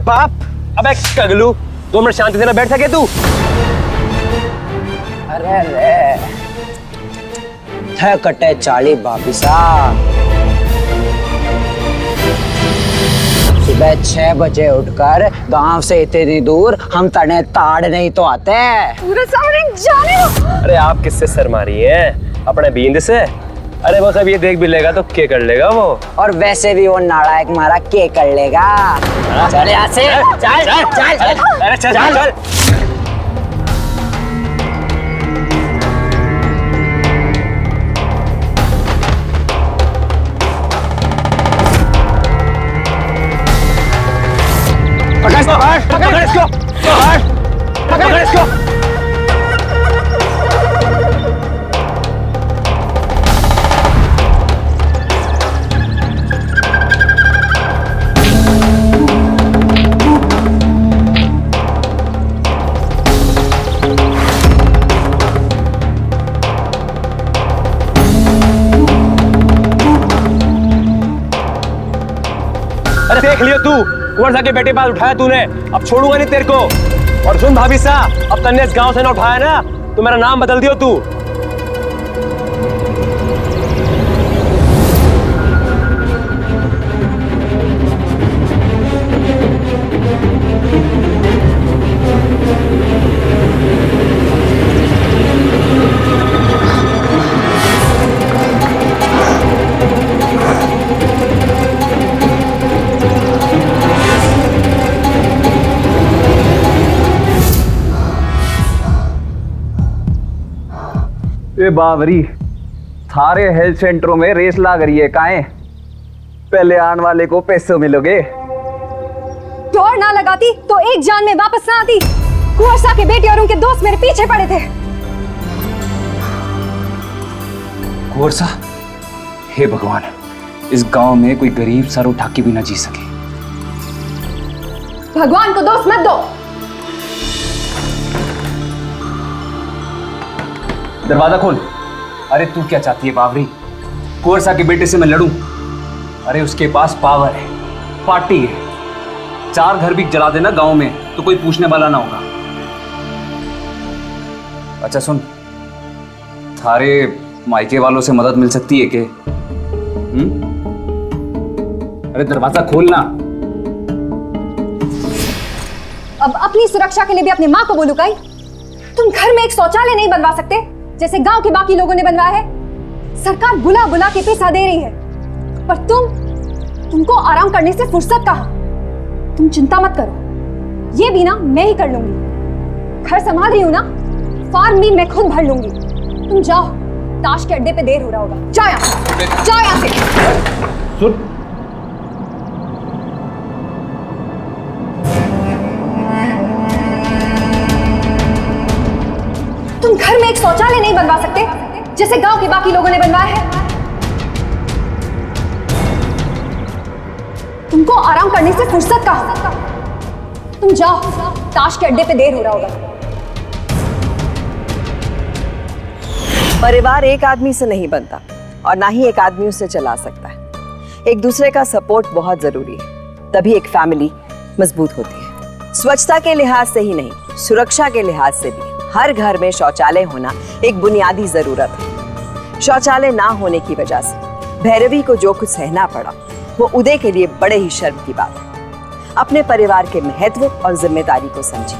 बाप। अबे कगलू, 2 मिनट शांति से ना बैठ सके तू? अरे रे थे कटे चाली बापिसा। सुबह 6 बजे उठकर गांव से इतनी दूर हम तने ताड़ नहीं तो आते। पूरा सामने जाने दो। अरे आप किससे शर्मा रही हैं? अपने बींद से? अरे वो सब ये देख भी लेगा तो क्या कर लेगा वो? और वैसे भी वो नालायक मारा क्या कर लेगा। चल यहाँ से, चल चल चल अरे चल चल। पकड़ इसको, पकड़ इसको। अरे देख लियो तू, कुंवर सा के बेटे पास उठाया तूने, अब छोड़ूंगा नहीं तेरे को। और सुन भाभी सा, अब तन्ने इस गांव से ना उठाया ना तो मेरा नाम बदल दियो तू। ए बावरी, थारे हेल्थ सेंटरों में रेस लाग रही है काहे? पहले आने वाले को पैसे मिलोगे। दौड़ ना लगाती तो एक जान में वापस ना आती। कुंवर सा के बेटे और उनके दोस्त मेरे पीछे पड़े थे। कुंवर सा, हे भगवान, इस गांव में कोई गरीब सर उठा के भी ना जी सके। भगवान को दोस्त मत दो। दरवाजा खोल। अरे तू क्या चाहती है बावरी? कुंवर सा के बेटे से मैं लड़ूं? अरे उसके पास पावर है, पार्टी है। 4 घर भी जला देना गांव में तो कोई पूछने वाला ना होगा। अच्छा सुन, थारे मायके वालों से मदद मिल सकती है के? अरे दरवाजा खोलना। अब अपनी सुरक्षा के लिए भी अपनी माँ को बोलूं काई? तुम घर में एक शौचालय नहीं बनवा सकते जैसे गांव के बाकी लोगों ने बनवाया है? सरकार बुला बुला के पैसा दे रही है, पर तुमको आराम करने से फुर्सत कहाँ? तुम चिंता मत करो, ये भी ना मैं ही कर लूंगी। घर संभाल रही हूँ ना, फार्म भी मैं खुद भर लूंगी। तुम जाओ, ताश के अड्डे पे देर हो रहा होगा। जाओ यहाँ से। सुन, तुम घर में एक शौचालय नहीं बनवा सकते जैसे गांव के बाकी लोगों ने बनवाया है? तुमको आराम करने से फुर्सत कहाँ? तुम जाओ, ताश के अड्डे पे देर हो रहा होगा। परिवार एक आदमी से नहीं बनता और ना ही एक आदमी उसे चला सकता है। एक दूसरे का सपोर्ट बहुत जरूरी है, तभी एक फैमिली मजबूत होती है। स्वच्छता के लिहाज से ही नहीं, सुरक्षा के लिहाज से भी हर घर में शौचालय होना एक बुनियादी जरूरत है। शौचालय ना होने की वजह से भैरवी को जो कुछ सहना पड़ा वो उदय के लिए बड़े ही शर्म की बात है। अपने परिवार के महत्व और जिम्मेदारी को समझे।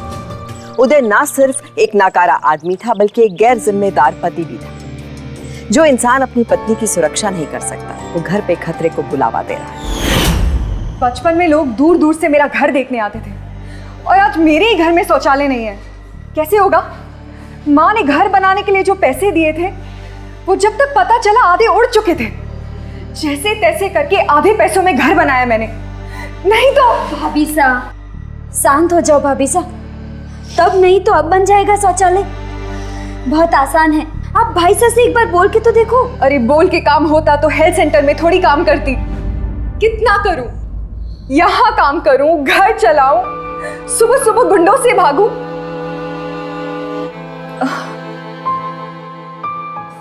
उदय ना सिर्फ एक नाकारा आदमी था बल्कि एक गैर जिम्मेदार पति भी था। जो इंसान अपनी पत्नी की सुरक्षा नहीं कर सकता वो घर पे खतरे को बुलावा दे रहा है। बचपन में लोग दूर दूर से मेरा घर देखने आते थे और आज मेरे ही घर में शौचालय नहीं है। कैसे होगा? माँ ने घर बनाने के लिए जो पैसे दिए थे वो जब तक पता चला आधे उड़ चुके थे। जैसे तैसे करके आधे पैसों में घर बनाया मैंने, नहीं तो। भाभी सा, शांत हो जाओ भाभी सा। तब नहीं तो अब बन जाएगा शौचालय। बहुत आसान है, आप भाई सा से एक बार बोल के तो देखो। अरे बोल के काम होता तो हेल्थ सेंटर में थोड़ी काम करती। कितना करूं? यहाँ काम करूं, घर चलाऊं, सुबह सुबह गुंडों से भागूं।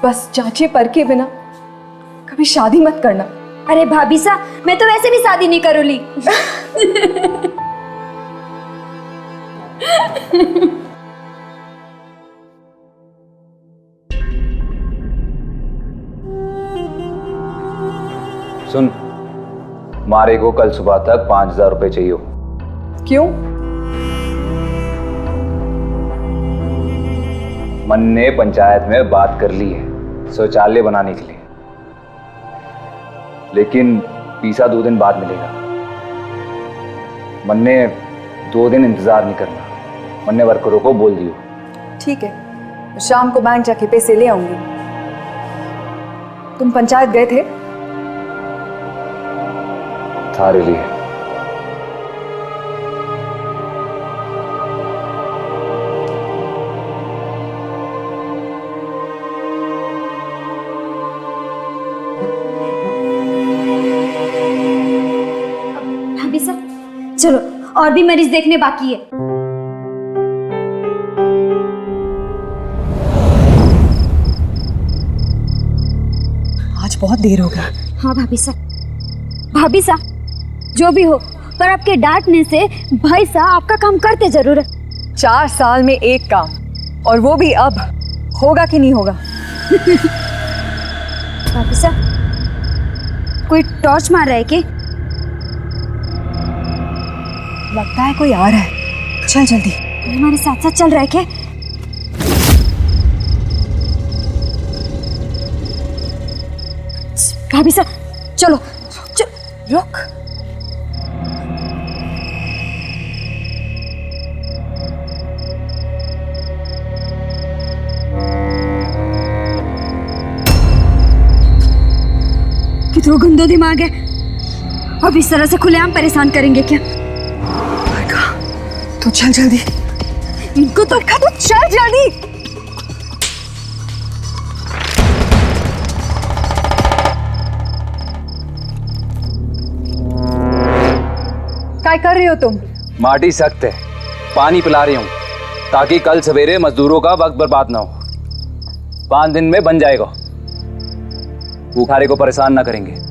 बस जांचे परखे बिना कभी शादी मत करना। अरे भाभी सा, मैं तो वैसे भी शादी नहीं करूंगी। सुन, मारे को कल सुबह तक 5,000 रुपए चाहिए। क्यों? मन ने पंचायत में बात कर ली है शौचालय बनाने के लिए, लेकिन पैसा 2 दिन बाद मिलेगा। मन ने 2 दिन इंतजार नहीं करना, मन ने वर्करों को बोल दियो। ठीक है, शाम को बैंक जाके पैसे ले आऊंगी। तुम पंचायत गए थे? थारे लिए। भाभी साहब, चलो और भी मरीज देखने बाकी है। आज बहुत देर हो गई। हाँ भाभी साहब, जो भी हो, पर आपके डांटने से भाई साहब आपका काम करते जरूर है। 4 साल में एक काम, और वो भी अब होगा कि नहीं होगा? भाभी साहब, कोई टॉर्च मार रहा है क्या? लगता है कोई आ रहा है। चल जल्दी। हमारे साथ साथ चल रहा है क्या? भाभी साहब, चलो। रुक। कितना गंदा दिमाग है। अब इस तरह से खुलेआम परेशान करेंगे क्या? तो चल जल्दी। इनको तो चल जल्दी। क्या कर रही हो तुम? माटी सख्त है, पानी पिला रही हूँ ताकि कल सवेरे मजदूरों का वक्त बर्बाद ना हो। 5 दिन में बन जाएगा, भूखारे को परेशान ना करेंगे।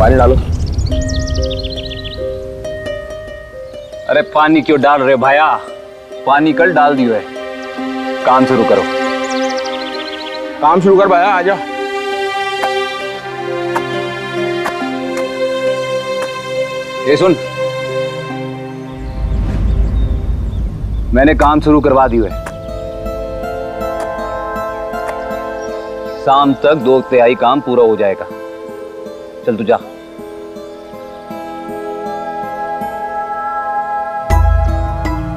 पानी डालो। अरे पानी क्यों डाल रहे भाया? पानी कल डाल दियो है। काम शुरू करो। काम शुरू कर भाया, आजा। ये सुन, मैंने काम शुरू करवा दियो है। शाम तक 2/3 काम पूरा हो जाएगा। चल तू जा।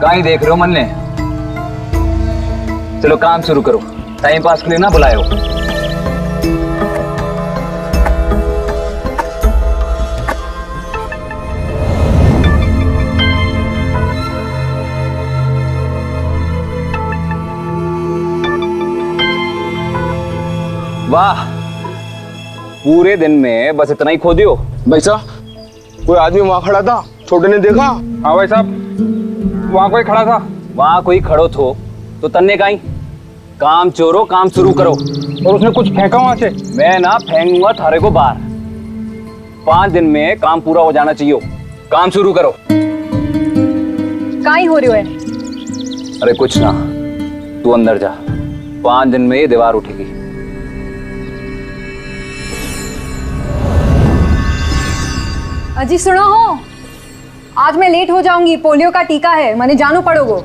कहीं देख रहे हो मन ने? चलो काम शुरू करो, टाइम पास के लिए ना बुलाए हो। वाह, पूरे दिन में बस इतना ही खो दियो? भाई साहब, कोई आदमी वहां खड़ा था, छोटे ने देखा? हाँ भाई साहब, वहां कोई खड़ा था, वहां कोई खड़ो थो तो तन्ने काई काम चोरो काम शुरू करो। और उसने कुछ फेंका वहां से? मैं ना फेंकूंगा थारे को बाहर। 5 दिन में काम पूरा हो जाना चाहिए। काम शुरू करो। काई हो रही है? अरे कुछ ना, तू अंदर जा। 5 दिन में ये दीवार उठेगी। अजी सुनो हो, आज मैं लेट हो जाऊंगी। पोलियो का टीका है, मैंने जानो पड़ोगो।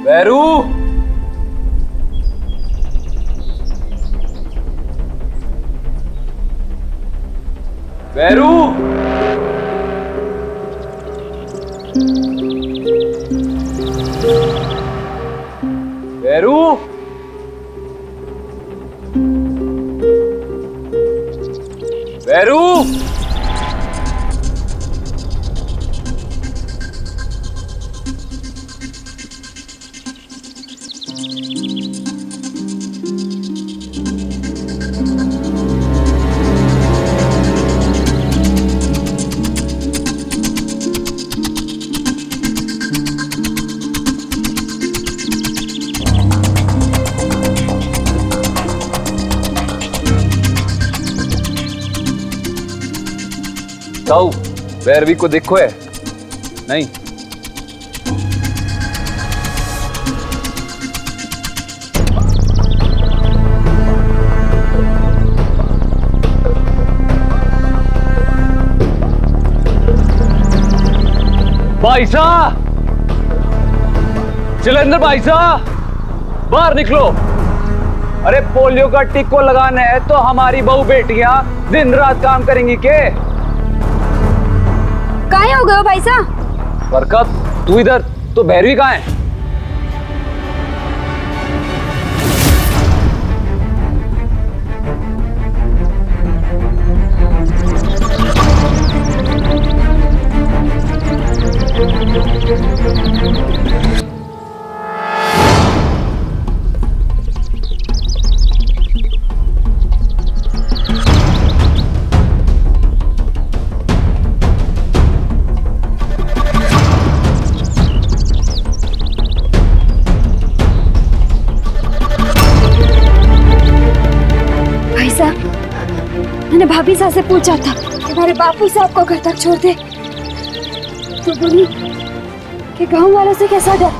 वैरू, वैरू, वैरू, वैरू। ताऊ, वैरवी को देखो है? नहीं। भाई साहब, जलंधर भाई साहब, बाहर निकलो। अरे पोलियो का टीको लगाना है तो हमारी बहू बेटियां दिन रात काम करेंगी के? काहे हो गए हो भाई साहब? बरकत, तू इधर, तो भैरवी कहाँ है? मैंने भाभी साहब से पूछा था तुम्हारे बापू साहब को घर तक छोड़ दे, तो बोली कि गांव वालों से कैसा डर।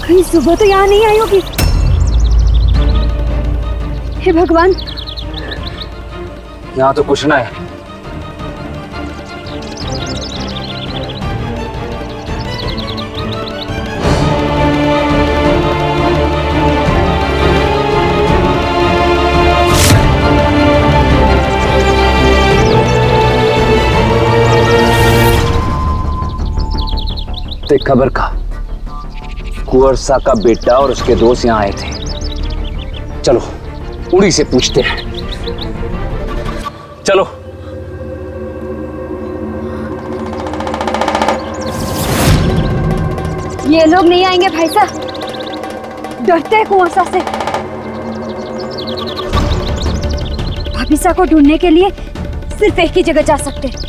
कहीं सुबह तो यहाँ नहीं आई होगी। हे भगवान, यहाँ तो कुछ ना है। ते खबर का कुंवर सा का बेटा और उसके दोस्त यहाँ आए थे। चलो उन्हीं से पूछते हैं। चलो। ये लोग नहीं आएंगे भाई साहब, डरते हैं कुंवर सा से। भाभी सा को ढूंढने के लिए सिर्फ एक ही जगह जा सकते हैं।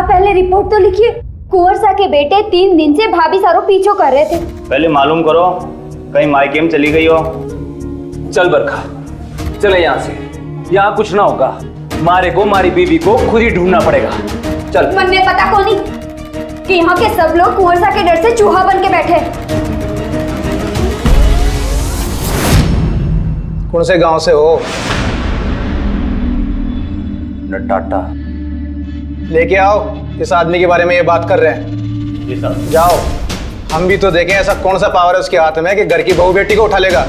पहले रिपोर्ट तो लिखिए। कुंवर सा के बेटे 3 दिन से भाभी सारो पीछो कर रहे थे। पहले मालूम करो कहीं मायके में चली गई हो। चल बरखा, चले यहाँ से। यहाँ कुछ ना होगा। मारे को, मारी बीवी को खुद ही ढूंढना पड़ेगा। चल। मन में पता को नहीं, कि यहाँ के सब लोग कुंवर सा के डर से चूहा बन के बैठे। कौन से गांव से हो? नटाटा। लेके आओ, इस आदमी के बारे में ये बात कर रहे हैं। जी सर। जाओ, हम भी तो देखें ऐसा कौन सा पावर है उसके हाथ में कि घर की बहू बेटी को उठा लेगा।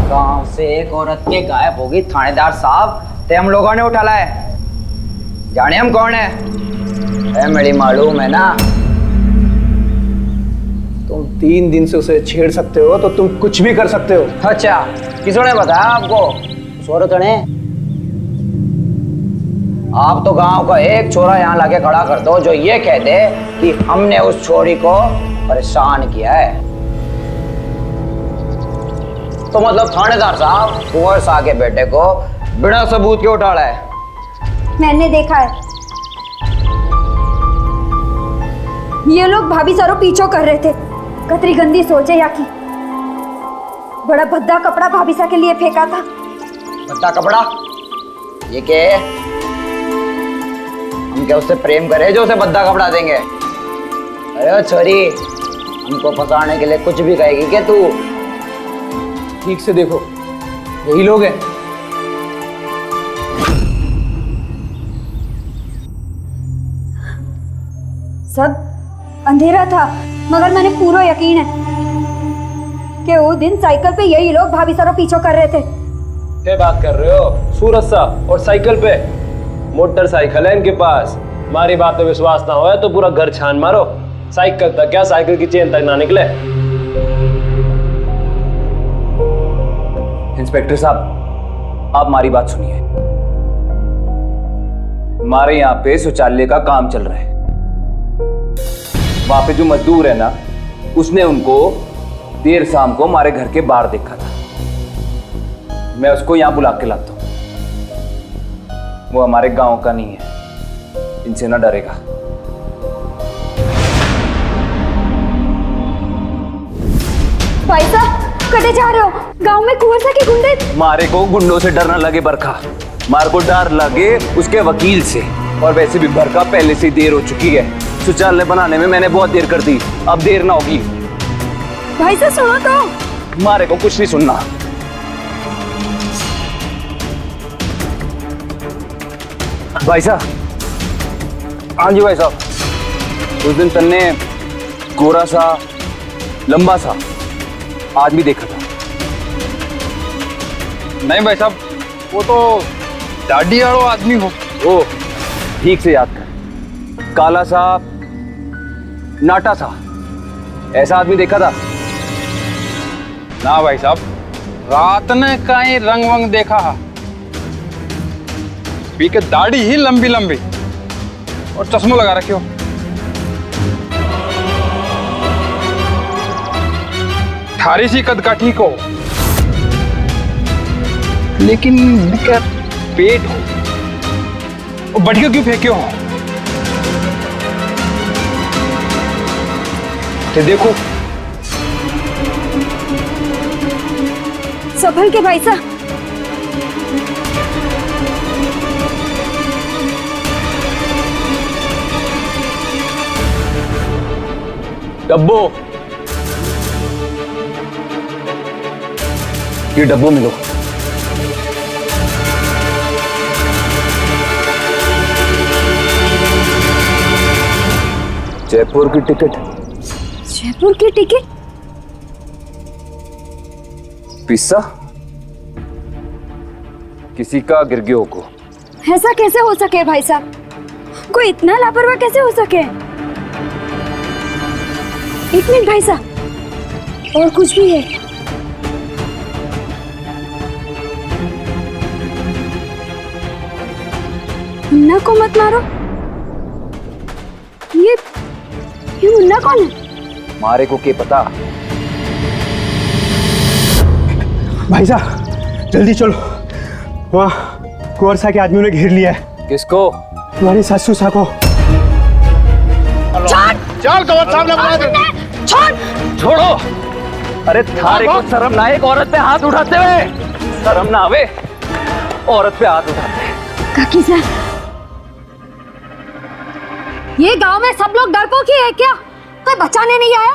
गांव से एक औरत के गायब होगी थानेदार साहब, ते हम लोगों ने उठा लाए। जाने हम कौन है मेरी मालूम है ना। तुम 3 दिन से उसे छेड़ सकते हो तो तुम कुछ भी कर सकते हो। अच्छा, किसने बताया आपको? उस औरत ने? आप तो गांव का एक छोरा यहाँ लाके खड़ा कर दो जो ये कह दे कि हमने उस छोरी को परेशान किया है, तो मतलब थानेदार साहब कुंवर शाह के बेटे को बिना सबूत के उठा लाए। मैंने देखा है, ये लोग भाभी सारो पीछो कर रहे थे। कतरी गंदी सोचे या की बड़ा भद्दा कपड़ा भाभी सा के लिए फेंका था। भद्दा कपड़ा? ये क्या है? हम क्या उससे प्रेम करें जो उसे भद्दा कपड़ा देंगे? अरे छोरी, हमको फंसाने के लिए कुछ भी कहेगी क्या तू? ठीक से देखो, यही लोग हैं। सब अंधेरा था, मगर मैंने पूरा यकीन है कि वो दिन साइकिल पे यही लोग भाभी सारो पीछो कर रहे थे। क्या बात कर रहे हो? सूरज सा और साइकिल पे? मोटरसाइकिल है इनके पास। हमारी बात पे विश्वास ना हो तो पूरा घर छान मारो। साइकिल तक क्या, साइकिल की चेन तक ना निकले। इंस्पेक्टर साहब, आप हमारी बात सुनिए। हमारे यहाँ पे शौचालय का काम चल रहा है। वहां पे जो मजदूर है ना, उसने उनको देर शाम को हमारे घर के बाहर देखा था। मैं उसको यहाँ बुला के लाता हूँ। वो हमारे गांव का नहीं है, इनसे ना डरेगा। भाई साहब, कटे जा रहे हो? गांव में कुंवर सा के गुंडे। मारे को गुंडों से डर ना लगे बरखा, मार को डर लगे उसके वकील से। और वैसे भी बरखा पहले से देर हो चुकी है। शौचालय बनाने में मैंने बहुत देर कर दी, अब देर ना होगी। भाई साहब सुनो तो। मारे को कुछ नहीं सुनना। भाई साहब, हाँ जी भाई साहब, उस दिन तन्ने गोरा सा लंबा सा आदमी देखा था। नहीं भाई साहब, वो तो दाढ़ी वाला आदमी हो। ओ, ठीक से याद कर। काला सा, नाटा सा, ऐसा आदमी देखा था? ना भाई साहब, रात ने कहीं रंग वंग देखा है। पी के दाढ़ी ही लंबी लंबी और चश्मा लगा रखे हो। थारी सी कद का ठीक हो, लेकिन बिकर पेट हो। और बढ़िया क्यों फेंके हो? तो देखो, संभल के भाई साहब। डब्बो, ये डब्बो मिलो। जयपुर की टिकट। जयपुर की टिकट? पिस्सा किसी का गिर गयो को। ऐसा कैसे हो सके भाई साहब? कोई इतना लापरवाह कैसे हो सके? एक मिनट भाई साहब, और कुछ भी है? मुन्ना को मत मारो। ये मुन्ना कौन है? मारे को के पता। भाई साहब जल्दी चलो, वहाँ कुंवर सा के आदमियों ने घेर लिया है। किसको? तुम्हारी सासू सा को। चल कुंवर साहब ने बता दे। छोड़ो, अरे थारे को शर्म ना आए एक औरत पे हाथ उठाते हुए? शर्म ना आवे औरत पे हाथ उठाते? काकी सर, ये गांव में सब लोग डरपोक ही है क्या? कोई बचाने नहीं आया?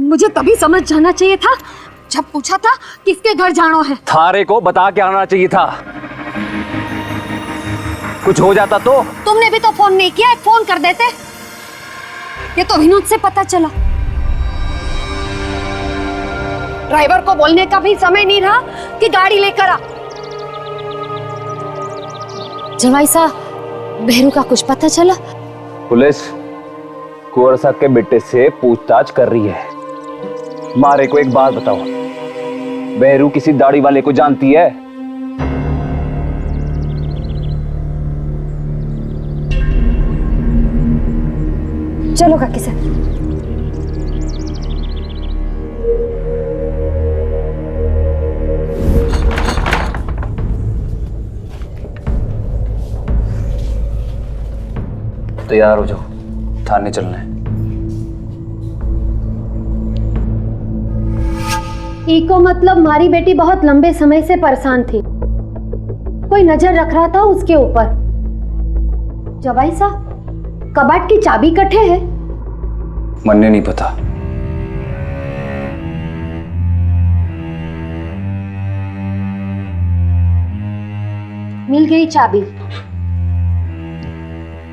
मुझे तभी समझ जाना चाहिए था जब पूछा था किसके घर जाना है। थारे को बता के आना चाहिए था, कुछ हो जाता तो। तुमने भी तो फोन नहीं किया, एक फोन कर देते। ये तो विनोद से पता चला। ड्राइवर को बोलने का भी समय नहीं रहा कि गाड़ी लेकर आ। जवाई साहब, बहरू का कुछ पता चला? पुलिस कुंवर साहब के बेटे से पूछताछ कर रही है। मारे को एक बात बताओ, बहरू किसी दाढ़ी वाले को जानती है? चलो काकी सर। तैयार हो जाओ, थाने चलना है। इको मतलब मारी बेटी बहुत लंबे समय से परेशान थी, कोई नजर रख रहा था उसके ऊपर। जवाई साहब, कबाट की चाबी कटे है? मन्ने नहीं पता। मिल गई चाबी।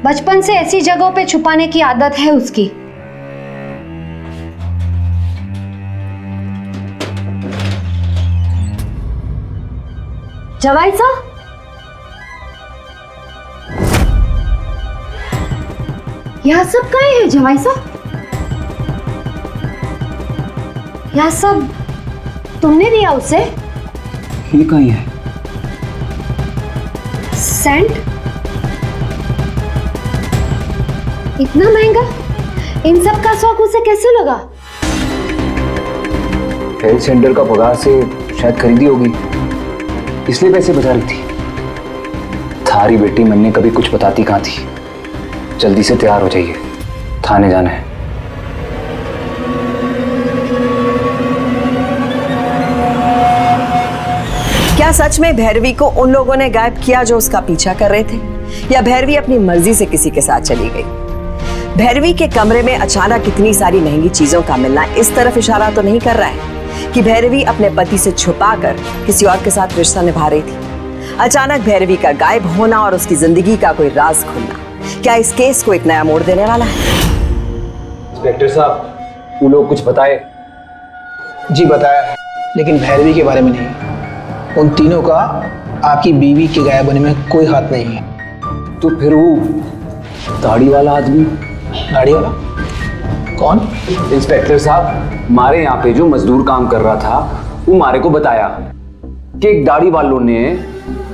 बचपन से ऐसी जगहों पे छुपाने की आदत है उसकी। जवाई साहब, यह सब क्या है जवाई साहब? यह सब तुमने दिया उसे? ये कहीं है? सेंट? इतना महंगा? इन सब का शौक उसे कैसे लगा? हेल्थ सेंटर का पगार से शायद खरीदी होगी, इसलिए पैसे बचा रही थी। थारी बेटी मन्ने कभी कुछ बताती कहां थी। जल्दी से तैयार हो जाइए, थाने जाना है। क्या सच में भैरवी को उन लोगों ने गायब किया जो उसका पीछा कर रहे थे, या भैरवी अपनी मर्जी से किसी के साथ चली गई? भैरवी के कमरे में अचानक इतनी सारी महंगी चीजों का मिलना इस तरफ इशारा तो नहीं कर रहा है कि भैरवी अपने पति से छुपाकर किसी और के साथ रिश्ता निभा रही थी? अचानक भैरवी का गायब होना और उसकी जिंदगी का कोई राज खुलना क्या इस केस को एक नया मोड़ देने वाला है? इंस्पेक्टर साहब, वो लोग कुछ बताए? जी बताया, लेकिन भैरवी के बारे में नहीं। उन तीनों का आपकी बीवी के गायब होने में कोई हाथ नहीं है। तो फिर वो दाढ़ी वाला आदमी? दाढ़ी वाला कौन? इंस्पेक्टर साहब, मारे यहाँ पे जो मजदूर काम कर रहा था वो मारे को बताया कि एक दाढ़ी वालों ने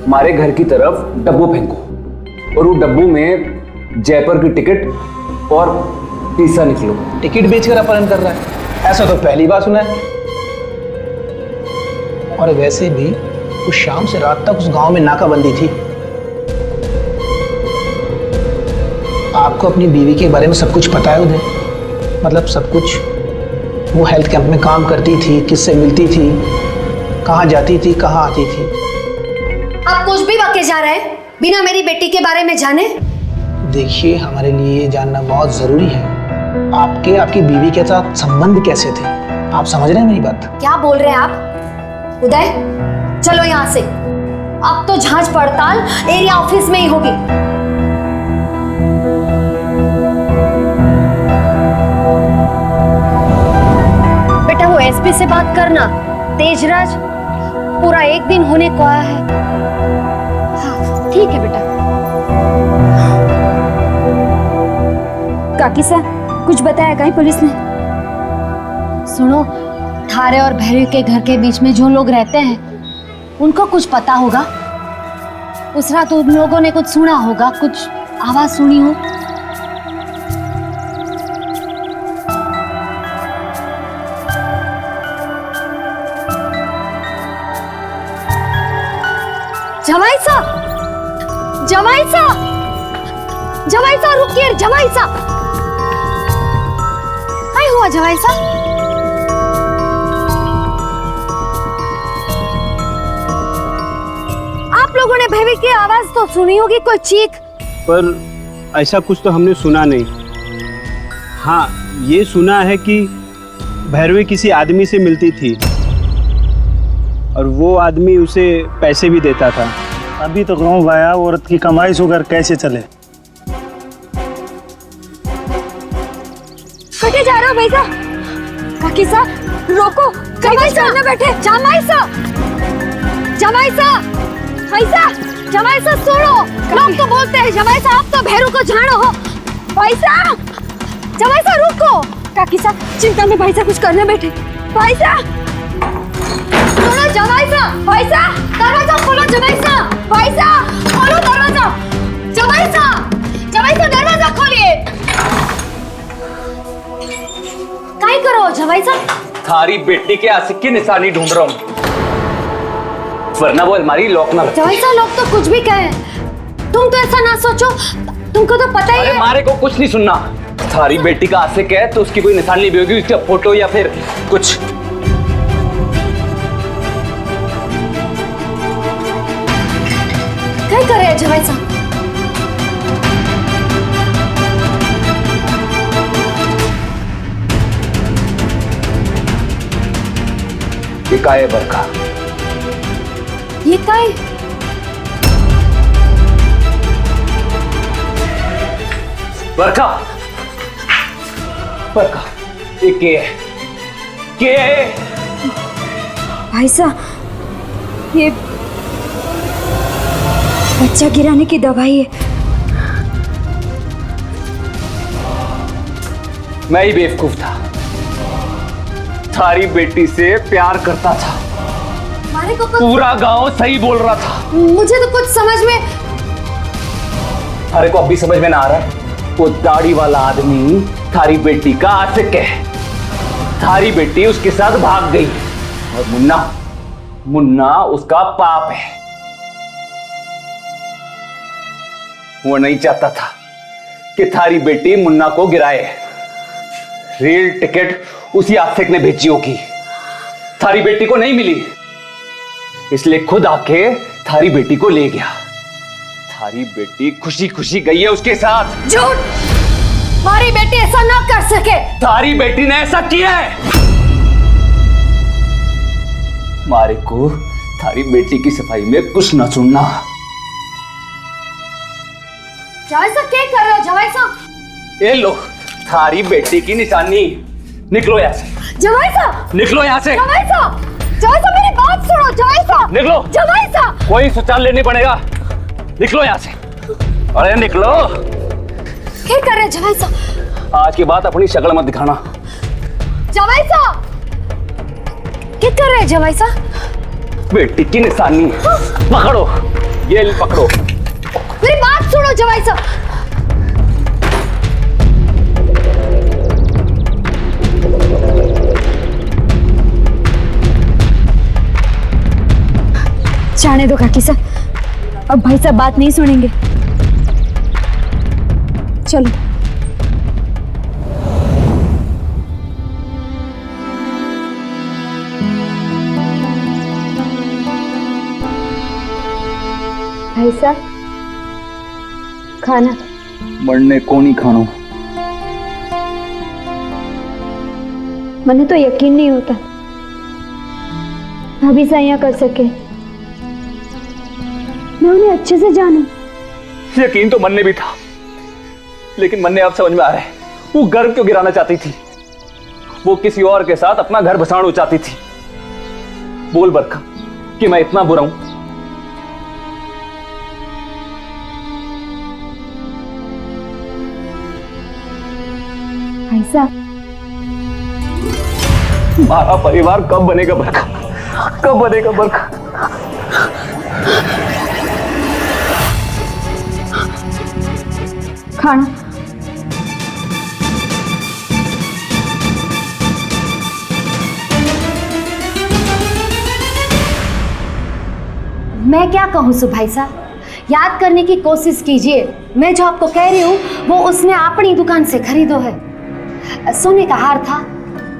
मारे घर की तरफ डब्बू फेंको और वो डब्बू में जयपुर की टिकट और पिज्जा निकलो। टिकट बेचकर अपहरण कर रहा है? ऐसा तो पहली बार सुना है। और वैसे भी उस शाम से रात तक उस गांव में नाकाबंदी थी। आपको अपनी बीवी के बारे में सब कुछ पता है उधर? मतलब सब कुछ? वो हेल्थ कैंप में काम करती थी, किससे मिलती थी, कहाँ जाती थी, कहाँ आती थी? आप कुछ भी बके जा रहे हैं बिना मेरी बेटी के बारे में जाने? देखिए, हमारे लिए ये जानना बहुत जरूरी है। आपकी बीवी के साथ संबंध कैसे थे? आप समझ रहे हैं मेरी बात? क्या बोल रहे हैं आप? उदय, चलो यहाँ से। अब तो जांच पड़ताल एरिया ऑफिस में ही होगी। बेटा, वो एसपी से बात करना। तेजराज, पूरा एक दिन होने को आया है। हाँ, ठीक है बेटा। काकी सर, कुछ बताया कहीं पुलिस ने? सुनो, थारे और भैरवी के घर के बीच में जो लोग रहते हैं उनको कुछ पता होगा। उस रात उन लोगों ने कुछ सुना होगा, कुछ आवाज सुनी हो। जवाई साहब, जवाई साहब, जवाई साहब रुकिए। जवाई साहब, क्या हुआ जवाई साहब? आपने भैरवी की आवाज तो सुनी होगी, कोई चीख। पर ऐसा कुछ तो हमने सुना नहीं। हाँ, ये सुना है कि भैरवी किसी आदमी से मिलती थी और वो आदमी उसे पैसे भी देता था। अभी तो गाँव गया, औरत की कमाई सुगर कैसे चले। कटे जा रहे हो भैया? काकी साहब रोको, जमाई साहब न बैठे। जमाई साहब, जमाई साहब, पैसा, जमाई साहब सुनो, लोग तो बोलते हैं जमाई साहब तो भैरू को जानो हो। भाई साहब, जमाई साहब रुको। काकी साहब चिंता में भाई साहब कुछ करने बैठे। भाई साहब सुनो, जमाई साहब, भाई साहब दरवाजा खोलो। जमाई साहब, भाई साहब खोलो दरवाजा। जमाई साहब, जमाई साहब दरवाजा खोलिए। काय करो जवाई साहब? थारी बेटी के आशिक की निशानी ढूंढ रहा हूँ, वरना वो अलमारी लॉक ना रखे। जवाई साहब लोग तो कुछ भी कहें, तुम तो ऐसा ना सोचो, तुमको तो पता ही है। अरे मारे को कुछ नहीं सुनना। थारी बेटी का आशिक है तो उसकी कोई निशानी भी होगी, उसका फोटो या फिर कुछ। क्या कर रहे हैं जवाई साहब? ये का है बरखा? ये क्या है? बरखा, बरखा, ये क्या है? क्या है? भाई साहब ये बच्चा गिराने की दवाई है। मैं ही बेवकूफ था, थारी बेटी से प्यार करता था। मारे को पूरा गांव सही बोल रहा था। मुझे तो कुछ समझ में। अरे को अब भी समझ में ना आ रहा है? वो दाढ़ी वाला आदमी थारी बेटी का आशिक है। थारी बेटी उसके साथ भाग गई और मुन्ना, मुन्ना उसका पाप है। वो नहीं चाहता था कि थारी बेटी मुन्ना को गिराए। रेल टिकट उसी आशिक ने भेजी होगी, थारी बेटी को नहीं मिली, इसलिए खुद आके थारी बेटी को ले गया। थारी बेटी खुशी खुशी गई है उसके साथ। झूठ! हमारी बेटी ऐसा ना कर सके। थारी बेटी ने ऐसा किया है। मारे को थारी बेटी की सफाई में कुछ न सुनना। जवाई साहब क्या कर रहे हो जवाई साहब? ये लो थारी बेटी की निशानी। निकलो यहाँ से। जवाई साहब निकलो यहाँ से। जवाई साहब, जवाई साहब मेरी बात सुनो। जवाई साहब निकलो। जवाई साहब कोई सुचार लेने पड़ेगा। निकलो यहाँ से। अरे निकलो। क्या कर रहे हैं जवाई साहब? आज के बाद अपनी शक्ल मत दिखाना। जवाई साहब क्या कर रहे हैं जवाई साहब? बेटी की निशानी पकड़ो, ये पकड़ो। मेरी बात सुनो जवाई साहब। जाने दो काकी साहब, अब भाई साहब बात नहीं सुनेंगे। चलो। भाई साहब खाना। मरने को नहीं खानो। मने तो यकीन नहीं होता भाभी से यहाँ कर सके। मैं उन्हें अच्छे से जानूं। यकीन तो मन ने भी था, लेकिन मन ने अब समझ में आ रहा है वो घर क्यों गिराना चाहती थी। वो किसी और के साथ अपना घर बसाना चाहती थी। बोल बरखा कि मैं इतना बुरा हूं? भाई साहब हमारा परिवार कब बनेगा बरखा? कब बनेगा बरखा? खाना। मैं क्या कहूँ सु भाई साहब, याद करने की कोशिश कीजिए। मैं जो आपको कह रही हूँ वो उसने अपनी दुकान से खरीदो है। सोने का हार था,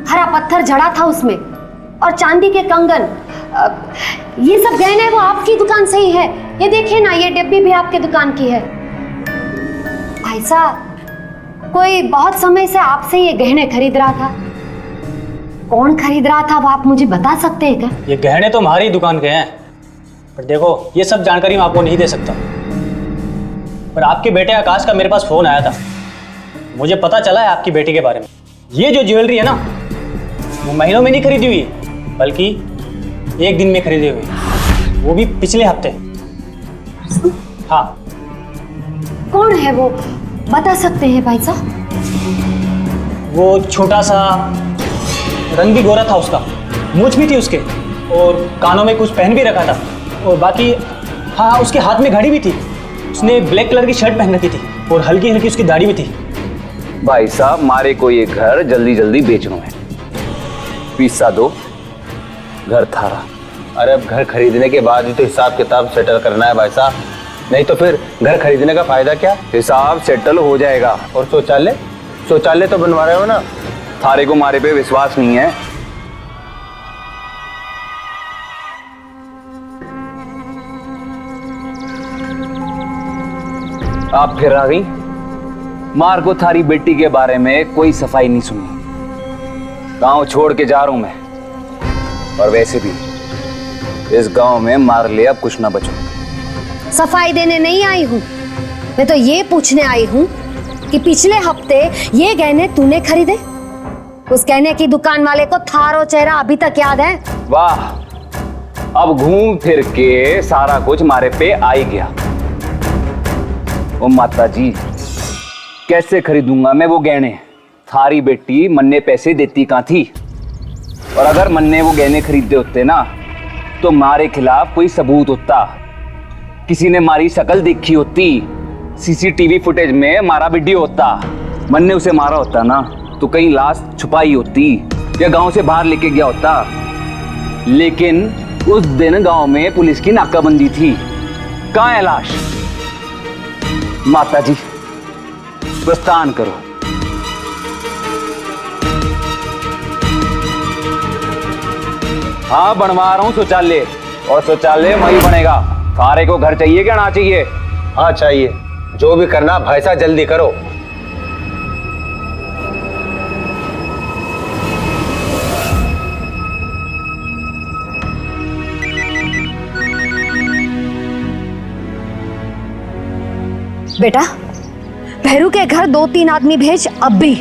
हरा पत्थर जड़ा था उसमें, और चांदी के कंगन ये सब गहने वो आपकी दुकान से ही है। ये देखिए ना, ये डिब्बी भी आपके दुकान की है। भाई साहब, कोई बहुत समय से आपसे ये गहने खरीद रहा था। कौन खरीद रहा था वो आप मुझे बता सकते हैं क्या? ये गहने तो हमारी दुकान के हैं, पर देखो ये सब जानकारी मैं आपको नहीं दे सकता। पर आपके बेटे आकाश का मेरे पास फोन आया था, मुझे पता चला है आपकी बेटी के बारे में। ये जो ज्वेलरी है ना, वो महीनों में नहीं खरीदी हुई, बल्कि एक दिन में खरीदी हुई, वो भी पिछले हफ्ते। हाँ। कौन है वो, बता सकते हैं भाई साहब? वो छोटा सा, रंग भी गोरा था उसका, मूंछ भी थी उसके, और कानों में कुछ पहन भी रखा था, और बाकी हाँ उसके हाथ में घड़ी भी थी। उसने ब्लैक कलर की शर्ट पहन रखी थी और हल्की हल्की उसकी दाढ़ी भी थी। भाई साहब, मारे को ये घर जल्दी जल्दी बेचना है, पैसा दो, घर थारा। अरे अब घर खरीदने के बाद ही तो हिसाब किताब सेटल करना है भाई साहब, नहीं तो फिर घर खरीदने का फायदा क्या? हिसाब सेटल हो जाएगा। और शौचालय, शौचालय तो बनवा रहे हो ना? थारे को मारे पे विश्वास नहीं है? आप फिर आ गई। मार को थारी बेटी के बारे में कोई सफाई नहीं सुनी। गांव छोड़ के जा रहा हूं मैं, और वैसे भी इस गांव में मार ले अब कुछ ना बचो। सफाई देने नहीं आई हूँ, मैं तो ये पूछने आई हूँ कि पिछले हफ्ते ये गहने तूने खरीदे? उस गहने की दुकान वाले को थारो चेहरा अभी तक याद है? वाह, अब घूम फिर के सारा कुछ मारे पे आ ही गया। ओ माता जी, कैसे खरीदूंगा मैं वो गहने? थारी बेटी मन्ने पैसे देती कहाँ थी? और अगर मन्ने वो गहने खरीदते होते ना, तो मारे खिलाफ कोई सबूत होता, किसी ने मारी शक्ल देखी होती, सीसीटीवी फुटेज में मारा वीडियो होता। मन्ने उसे मारा होता ना, तो कहीं लाश छुपाई होती या गांव से बाहर लेके गया होता। लेकिन उस दिन गांव में पुलिस की नाकाबंदी थी, कहाँ है लाश? माता जी, प्रस्थान करो। हाँ, बनवा रहा हूँ शौचालय, और शौचालय वही बनेगा। सारे को घर चाहिए क्या ना चाहिए? हाँ चाहिए, जो भी करना भाई साहब जल्दी करो। बेटा, भैरू के घर 2-3 आदमी भेज अब भी।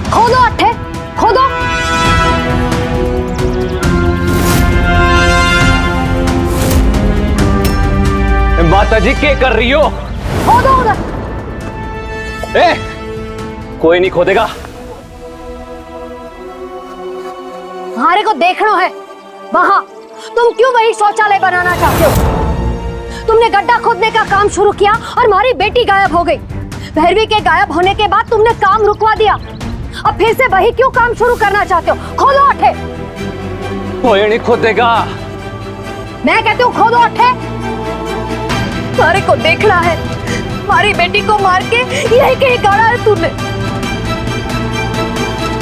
खोदो अट्ठे, खोदो। माता जी क्या कर रही हो? खोदो उधर। कोई नहीं खोदेगा। हमारे को देखना है वहां तुम क्यों वही शौचालय बनाना चाहते हो? तुमने गड्ढा खोदने का काम शुरू किया और हमारी बेटी गायब हो गई। भैरवी के गायब होने के बाद तुमने काम रुकवा दिया, अब फिर से वही क्यों काम शुरू करना चाहते हो? खोदो अट्ठे। कोई नहीं खोदेगा। मैं कहती हूँ खोदो अट्ठे। हमारे को देखना है, हमारी बेटी को मार के यही कहीं गाड़ा है तूने।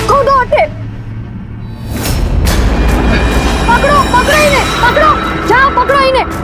खोदो अट्ठे। पकड़ो, पकड़ो इन्हें, पकड़ो, जाओ पकड़ो इन्हें।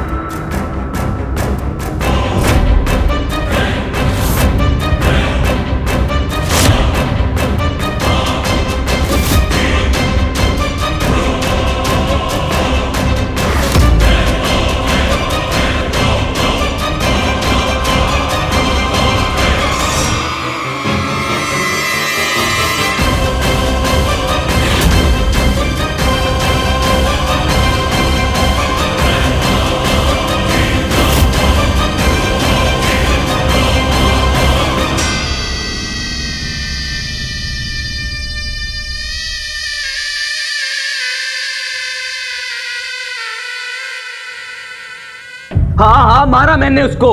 मारा मैंने उसको।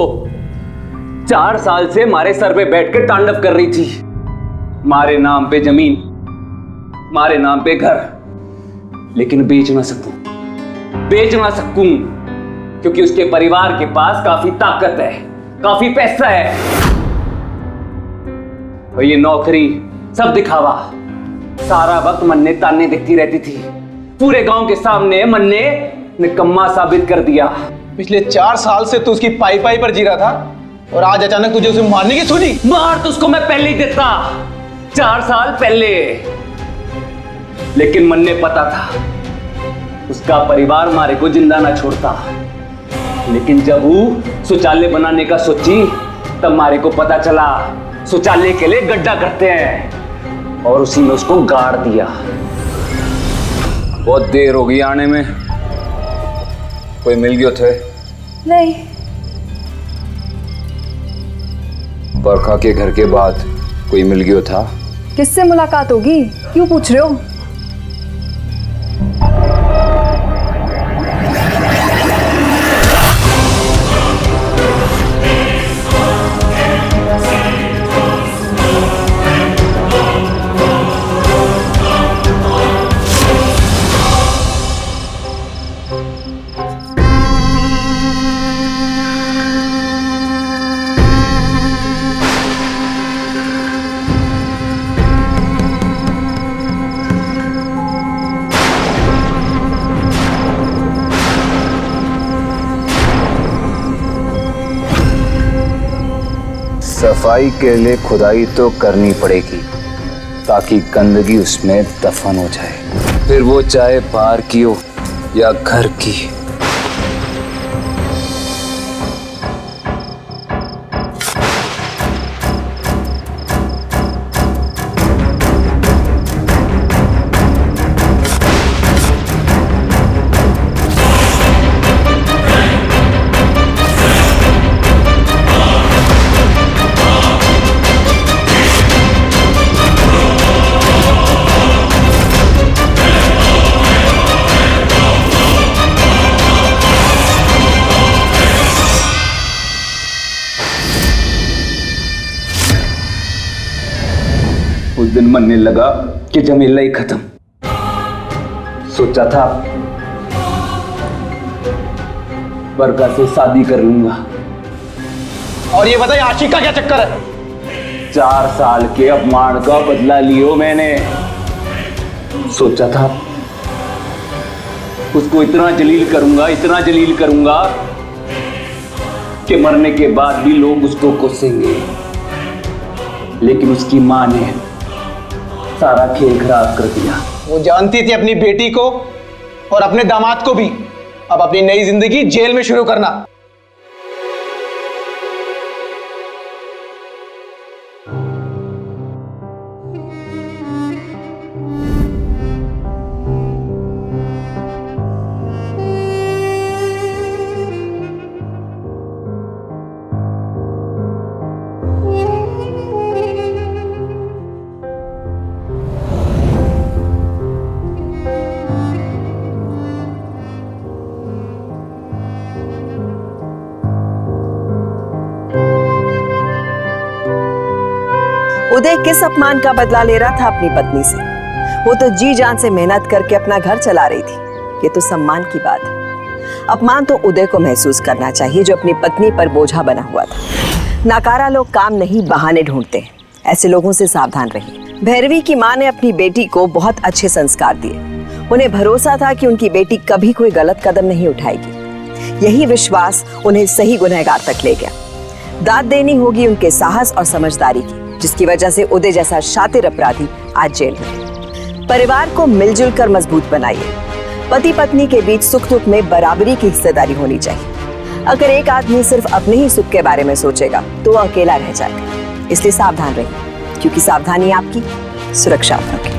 4 साल से मारे सर पे बैठकर तांडव कर रही थी। मारे नाम पे जमीन, मारे नाम पे घर, लेकिन बेच ना सकूं क्योंकि उसके परिवार के पास काफी ताकत है, काफी पैसा है। और ये नौकरी सब दिखावा। सारा वक्त मन्ने ताने देखती रहती थी। पूरे गांव के सामने मन्ने निकम्मा साबित कर दिया। पिछले 4 साल से तू उसकी पाई पाई पर जी रहा था और आज अचानक तुझे उसे मारने की सूझी। मार तो उसको मैं पहले ही देता, 4 साल पहले। लेकिन मन्ने पता था उसका परिवार मारे को जिंदा ना छोड़ता। लेकिन जब वो शौचालय बनाने का सोची तब मारे को पता चला शौचालय के लिए गड्ढा करते हैं, और उसी में उसको गाड़ दिया। बहुत देर हो गई आने में। कोई मिल गयो थे? नहीं। बरखा के घर के बाद कोई मिल गयो था? किससे मुलाकात होगी, क्यों पूछ रहे हो? सफाई के लिए खुदाई तो करनी पड़ेगी ताकि गंदगी उसमें दफन हो जाए, फिर वो चाहे बाहर की हो या घर की। उस दिन मनने लगा कि जमीला ही खत्म। सोचा था बरका से शादी कर लूंगा। और ये बताइए आशिक का क्या चक्कर है? 4 साल के अपमान का बदला लियो मैंने। सोचा था उसको इतना जलील करूंगा कि मरने के बाद भी लोग उसको कोसेंगे। लेकिन उसकी मां ने सारा खेल खराब कर दिया। वो जानती थी अपनी बेटी को और अपने दामाद को भी अब अपनी नई जिंदगी जेल में शुरू करना। उदय किस अपमान का बदला ले रहा था अपनी पत्नी से? वो तो जी जान से मेहनत करके अपना घर चला रही थी। ये तो सम्मान की बात है। अपमान तो उदय को महसूस करना चाहिए जो अपनी पत्नी पर बोझा बना हुआ था। नाकारा लोग काम नहीं बहाने ढूंढते हैं। ऐसे लोगों से सावधान रहिए। भैरवी की मां ने अपनी बेटी को बहुत अच्छे संस्कार दिए। उन्हें भरोसा था कि उनकी बेटी कभी कोई गलत कदम नहीं उठाएगी। यही विश्वास उन्हें सही गुनहगार तक ले गया। दाद देनी होगी उनके साहस और समझदारी की, जिसकी वजह से उदय जैसा शातिर अपराधी आज जेल में। परिवार को मिलजुल कर मजबूत बनाइए। पति पत्नी के बीच सुख दुख में बराबरी की हिस्सेदारी होनी चाहिए। अगर एक आदमी सिर्फ अपने ही सुख के बारे में सोचेगा तो वो अकेला रह जाएगा। इसलिए सावधान रहिए, क्योंकि सावधानी आपकी सुरक्षा आपकी।